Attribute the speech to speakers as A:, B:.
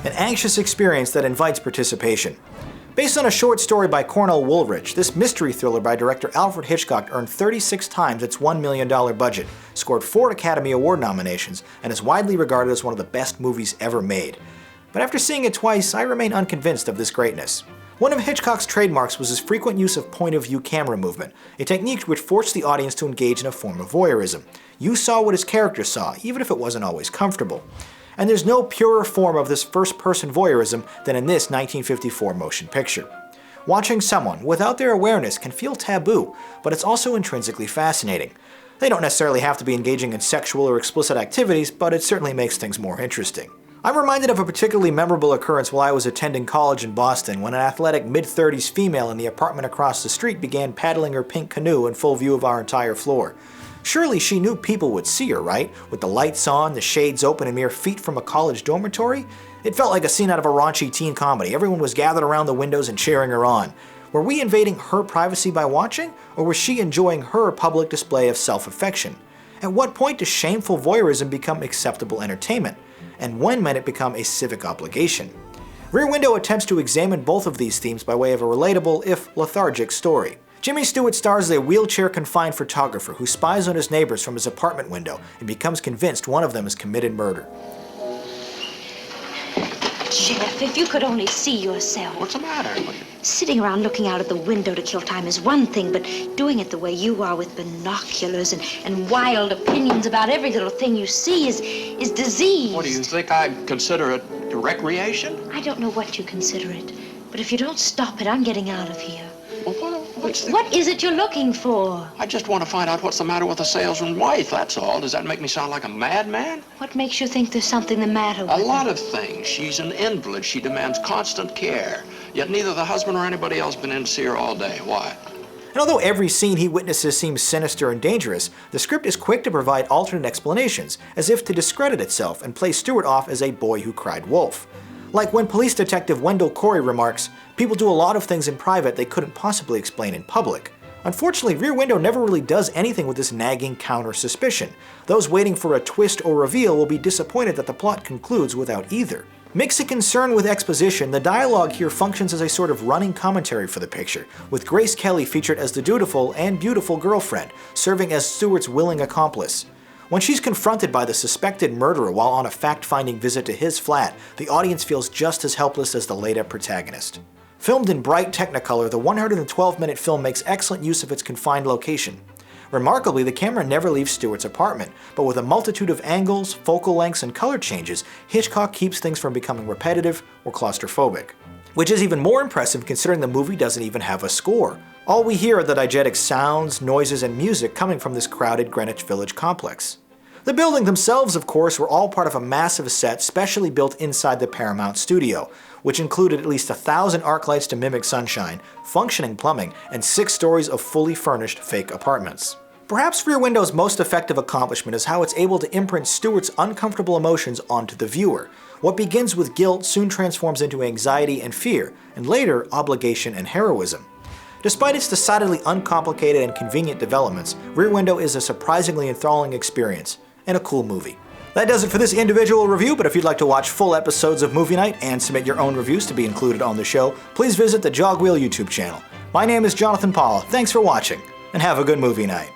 A: an anxious experience that invites participation. Based on a short story by Cornell Woolrich, this mystery thriller by director Alfred Hitchcock earned 36 times its $1 million budget, scored 4 Academy Award nominations, and is widely regarded as one of the best movies ever made. But after seeing it twice, I remain unconvinced of this greatness. One of Hitchcock's trademarks was his frequent use of point-of-view camera movement, a technique which forced the audience to engage in a form of voyeurism. You saw what his character saw, even if it wasn't always comfortable. And there's no purer form of this first-person voyeurism than in this 1954 motion picture. Watching someone without their awareness can feel taboo, but it's also intrinsically fascinating. They don't necessarily have to be engaging in sexual or explicit activities, but it certainly makes things more interesting. I'm reminded of a particularly memorable occurrence while I was attending college in Boston when an athletic mid-30s female in the apartment across the street began paddling her pink canoe in full view of our entire floor. Surely she knew people would see her, right? With the lights on, the shades open, and mere feet from a college dormitory? It felt like a scene out of a raunchy teen comedy. Everyone was gathered around the windows and cheering her on. Were we invading her privacy by watching? Or was she enjoying her public display of self-affection? At what point does shameful voyeurism become acceptable entertainment? And when might it become a civic obligation? Rear Window attempts to examine both of these themes by way of a relatable, if lethargic, story. Jimmy Stewart stars as a wheelchair-confined photographer who spies on his neighbors from his apartment window and becomes convinced one of them has committed murder.
B: Jeff, if you could only see yourself.
C: What's the matter?
B: Sitting around looking out at the window to kill time is one thing, but doing it the way you are with binoculars and wild opinions about every little thing you see is disease.
C: What do you think I'd consider it recreation?
B: I don't know what you consider it, but if you don't stop it, I'm getting out of here.
C: Well,
B: What is it you're looking for?
C: I just want to find out what's the matter with the salesman's wife, that's all. Does that make me sound like a madman?
B: What makes you think there's something the matter with
C: A
B: her?
C: lot of things. She's an invalid. She demands constant care. Yet neither the husband or anybody else been in to see her all day. Why?
A: And although every scene he witnesses seems sinister and dangerous, the script is quick to provide alternate explanations, as if to discredit itself and play Stewart off as a boy who cried wolf. Like when police detective Wendell Corey remarks, "People do a lot of things in private they couldn't possibly explain in public." Unfortunately, Rear Window never really does anything with this nagging counter-suspicion. Those waiting for a twist or reveal will be disappointed that the plot concludes without either. Mix a concern with exposition, the dialogue here functions as a sort of running commentary for the picture, with Grace Kelly featured as the dutiful and beautiful girlfriend, serving as Stewart's willing accomplice. When she's confronted by the suspected murderer while on a fact-finding visit to his flat, the audience feels just as helpless as the later protagonist. Filmed in bright Technicolor, the 112-minute film makes excellent use of its confined location. Remarkably, the camera never leaves Stewart's apartment, but with a multitude of angles, focal lengths, and color changes, Hitchcock keeps things from becoming repetitive or claustrophobic. Which is even more impressive considering the movie doesn't even have a score. All we hear are the diegetic sounds, noises, and music coming from this crowded Greenwich Village complex. The buildings themselves, of course, were all part of a massive set specially built inside the Paramount studio, which included at least 1,000 arc lights to mimic sunshine, functioning plumbing, and 6 stories of fully furnished fake apartments. Perhaps Rear Window's most effective accomplishment is how it's able to imprint Stewart's uncomfortable emotions onto the viewer. What begins with guilt soon transforms into anxiety and fear, and later, obligation and heroism. Despite its decidedly uncomplicated and convenient developments, Rear Window is a surprisingly enthralling experience, and a cool movie. That does it for this individual review, but if you'd like to watch full episodes of Movie Night and submit your own reviews to be included on the show, please visit the Jogwheel YouTube channel. My name is Jonathan Paula, thanks for watching, and have a good movie night.